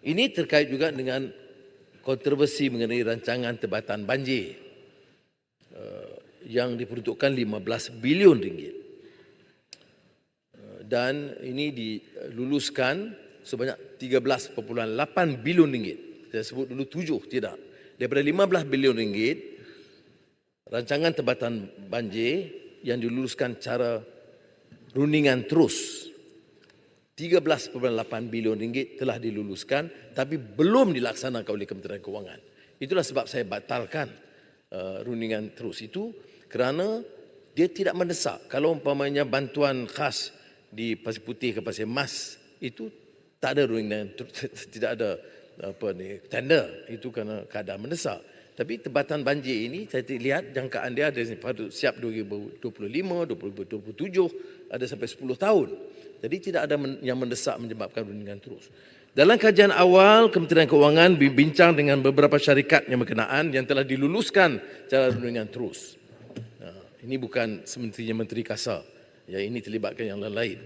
Ini terkait juga dengan kontroversi mengenai rancangan Tempatan Banjir yang diperuntukkan 15 bilion ringgit. Dan ini diluluskan sebanyak 13.8 bilion ringgit. Saya sebut dulu 7, tidak. Daripada 15 bilion ringgit, rancangan Tempatan Banjir yang diluluskan cara rundingan terus 13.8 bilion ringgit telah diluluskan tapi belum dilaksanakan oleh Kementerian Kewangan. Itulah sebab saya batalkan rundingan terus itu kerana dia tidak mendesak. Kalau umpamanya bantuan khas di Pasir Putih ke Pasir Mas itu tak ada rundingan, tidak ada tender, itu kerana keadaan mendesak. Tapi Tempatan Banjir ini saya lihat jangkaan dia ada siap 2025, 2027, ada sampai 10 tahun. Jadi tidak ada yang mendesak menyebabkan rundingan terus. Dalam kajian awal, Kementerian Kewangan berbincang dengan beberapa syarikat yang berkenaan yang telah diluluskan cara rundingan terus. Ini bukan semestinya Menteri Kasar. Ya, ini terlibatkan yang lain-lain.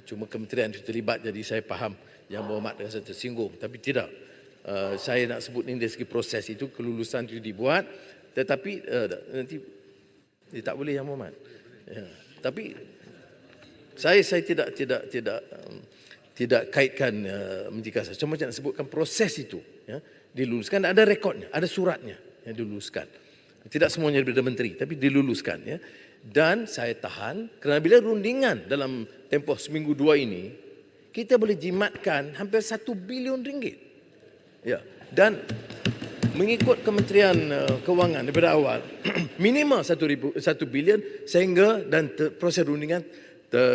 Cuma kementerian itu terlibat, jadi saya faham Yang Berhormat rasa tersinggung. Tapi tidak. Saya nak sebut ini dari segi proses itu, kelulusan itu dibuat. Tetapi nanti tak boleh Yang Berhormat. Ya. Tapi saya tidak kaitkan Menteri Kasar. Cuma nak sebutkan proses itu, ya, diluluskan, ada rekodnya, ada suratnya yang diluluskan. Tidak semuanya daripada menteri, tapi diluluskan, ya. Dan saya tahan kerana bila rundingan dalam tempoh seminggu 2 ini, kita boleh jimatkan hampir 1 bilion ringgit. Ya. Dan mengikut Kementerian Kewangan daripada awal minimal 1 bilion sehingga dan proses rundingan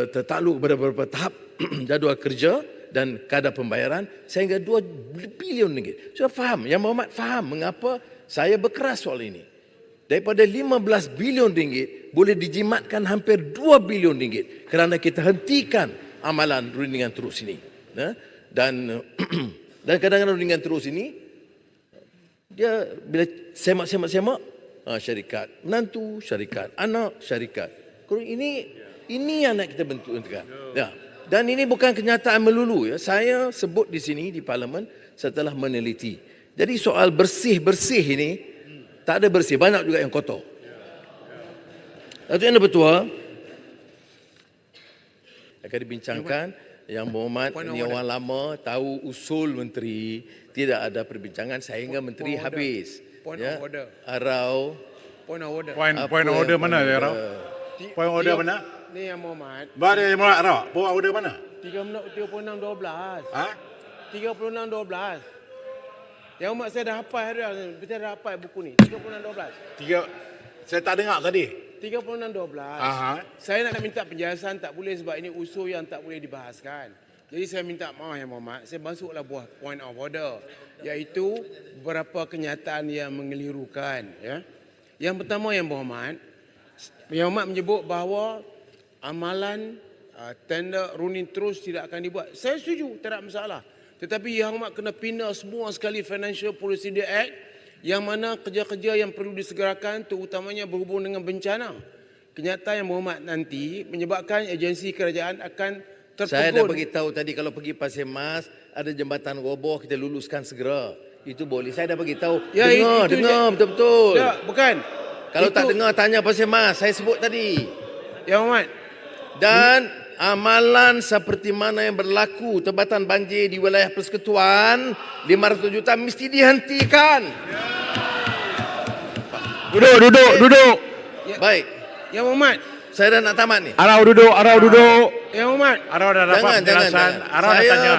tertakluk kepada beberapa tahap jadual kerja dan kadar pembayaran sehingga 2 bilion ringgit. Sudah faham, Yang Berhormat faham mengapa saya berkeras soal ini. Daripada 15 bilion ringgit boleh dijimatkan hampir 2 bilion ringgit kerana kita hentikan amalan rundingan terus ini. Dan kadang-kadang rundingan terus ini dia bila semak-semak syarikat menantu, syarikat anak, syarikat. Ini yang nak kita bentukkan. Ya. Dan ini bukan kenyataan melulu, ya. Saya sebut di sini di parlimen setelah meneliti. Jadi soal bersih-bersih ini tak ada bersih, banyak juga yang kotor. Datuk Yang Bertuah akan dibincangkan. Yang Berhormat ini orang lama tahu usul menteri, tidak ada perbincangan sehingga menteri habis. Ya. Arau Point of order. Point of order mana ya, Arau? Point of order mana? Ni Yang Berhormat. Bari Yang Berhormat, Arau. Point of order mana? 36-12. Ha? 36-12. Yang Berhormat saya dah hafal hari ni. Kita dah hafal buku ni. 36-12. Saya tak dengar tadi. 36-12. Aha. Saya nak minta penjelasan, tak boleh sebab ini usul yang tak boleh dibahaskan. Jadi saya minta maaf Yang Berhormat, saya masuklah buah point of order, iaitu beberapa kenyataan yang mengelirukan. Ya. Yang pertama Yang Berhormat menyebut bahawa amalan tender runding terus tidak akan dibuat. Saya setuju, tak ada masalah. Tetapi Yang Berhormat kena pindah semua sekali Financial Procedure Act yang mana kerja-kerja yang perlu disegerakan terutamanya berhubung dengan bencana. Kenyataan Yang Berhormat nanti menyebabkan agensi kerajaan akan terpegun. Saya dah beritahu tadi kalau pergi Pasir Mas ada jambatan roboh kita luluskan segera. Itu boleh. Saya dah beritahu. Ya, dengar betul-betul. Ya, bukan. Kalau tak dengar tanya Pasir Mas. Saya sebut tadi. Yang Berhormat. Dan amalan seperti mana yang berlaku Tempatan Banjir di wilayah Persekutuan 500 juta mesti dihentikan. Duduk. Ya. Baik. Yang Berhormat. Saya dah nak tamat ni. Arau duduk. Yang Berhormat. Arau dah dapat penjelasan. Arau dah tanya.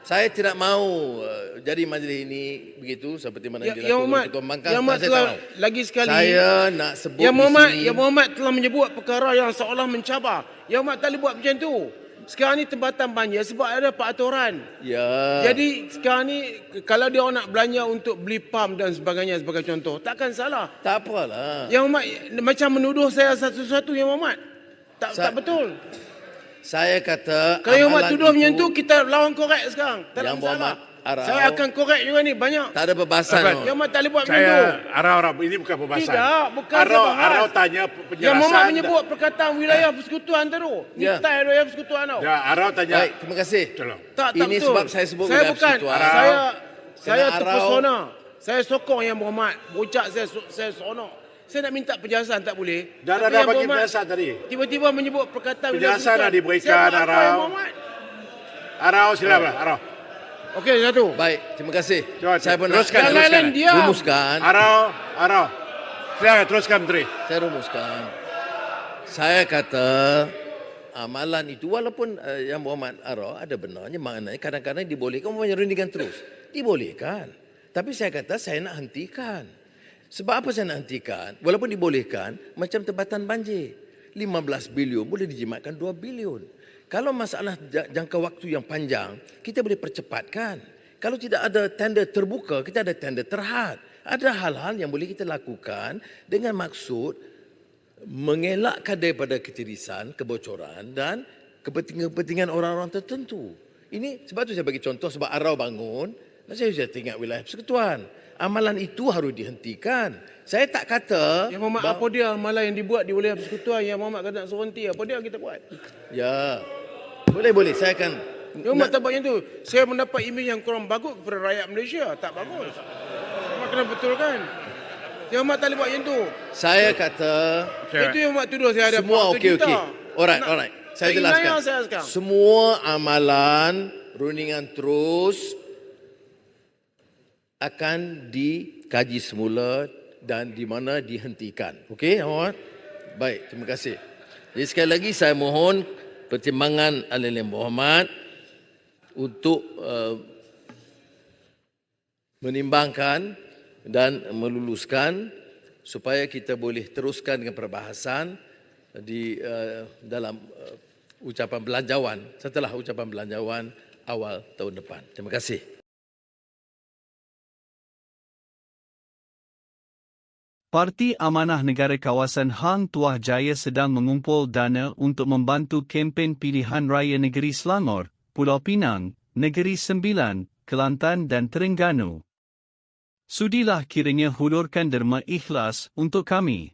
Saya tidak mahu jadi majlis ini begitu seperti mana Yang dilakukan Berhormat. Ketua Pembangkang. Yang Berhormat Saya telah tahu. lagi sekali. Saya nak sebut Yang di Berhormat, sini. Yang Berhormat telah menyebut perkara yang seolah mencabar. Yang Berhormat tak boleh buat macam tu. Sekarang ni Tempatan Banjir sebab ada peraturan. Ya. Jadi sekarang ni kalau dia orang nak belanja untuk beli pam dan sebagainya sebagai contoh, takkan salah. Tak apalah. Yang Berhormat macam menuduh saya satu-satu Yang Berhormat. Tak betul. Saya kata Kalau Yang Berhormat amalan tuduh itu, macam tu kita lawan korek sekarang. Tak ada Yang masalah. Berhormat, Arau. Saya akan korek juga ni banyak. Tak ada perbahasan. Dapat. no. Yang Mat tak boleh buat macam tu. Saya Arau, ini bukan pembahasan. Tidak, bukan saya bahas. Arau tanya penjelasan. Yang Muhammad menyebut perkataan wilayah persekutuan tu. Ya. Nitai wilayah persekutuan tau. Ya, Arau tanya. Baik, terima kasih. Tolong. Tak Ini betul. sebab saya sebut Saya wilayah bukan. persekutuan. Saya Kena terpesona. Saya sokong yang Muhammad. Bocak saya sonok. Saya nak minta penjelasan tak boleh. Dah Tapi yang bagi Muhammad penjelasan tadi. Tiba-tiba menyebut perkataan wilayah Penjelasan dah persekutuan. diberikan, Saya buat apa Arau. yang Muhammad? Arau, silakan. Arau. Okey, satu. Baik, terima kasih. Coba, Saya pun nak teruskan, Yang lain-lain diam. rumuskan. Arau. Silakan, teruskan Menteri. Saya rumuskan. Saya kata amalan itu walaupun yang Muhammad Arau ada benarnya, maknanya kadang-kadang dibolehkan menyerundingkan terus. Dibolehkan. Tapi saya kata saya nak hentikan. Sebab apa saya nak hentikan? Walaupun dibolehkan, macam tempatan banjir. 15 bilion boleh dijimatkan 2 bilion. Kalau masalah jangka waktu yang panjang, kita boleh percepatkan. Kalau tidak ada tender terbuka, kita ada tender terhad. Ada hal-hal yang boleh kita lakukan dengan maksud mengelakkan daripada ketirisan, kebocoran dan kepentingan orang-orang tertentu. Ini sebab tu saya bagi contoh, sebab Arau bangun, dan saya sudah ingat wilayah persekutuan. Amalan itu harus dihentikan. Saya tak kata... Yang Muhammad, apa dia amalan yang dibuat di wilayah persekutuan yang Muhammad kata nak suruh henti? Apa dia kita buat? Ya, boleh. Saya akan... Yang Muhammad tak buat yang tu. Saya mendapat imej yang kurang bagus kepada rakyat Malaysia. Tak bagus. Muhammad kena betulkan. Yang Muhammad tak boleh buat yang tu. Saya kata... Itu yang Muhammad tuduh saya ada Semua fakta okey. kita. Alright. Saya Tak jelaskan. ingat saya sekarang. Semua amalan rundingan terus akan dikaji semula dan di mana dihentikan. Okey, Muhammad? Baik, terima kasih. Jadi sekali lagi saya mohon pertimbangan Al-Alim Muhammad untuk menimbangkan dan meluluskan supaya kita boleh teruskan dengan perbahasan di dalam ucapan belanjawan, setelah ucapan belanjawan awal tahun depan. Terima kasih. Parti Amanah Negara Kawasan Hang Tuah Jaya sedang mengumpul dana untuk membantu kempen pilihan raya negeri Selangor, Pulau Pinang, Negeri Sembilan, Kelantan dan Terengganu. Sudilah kiranya hulurkan derma ikhlas untuk kami.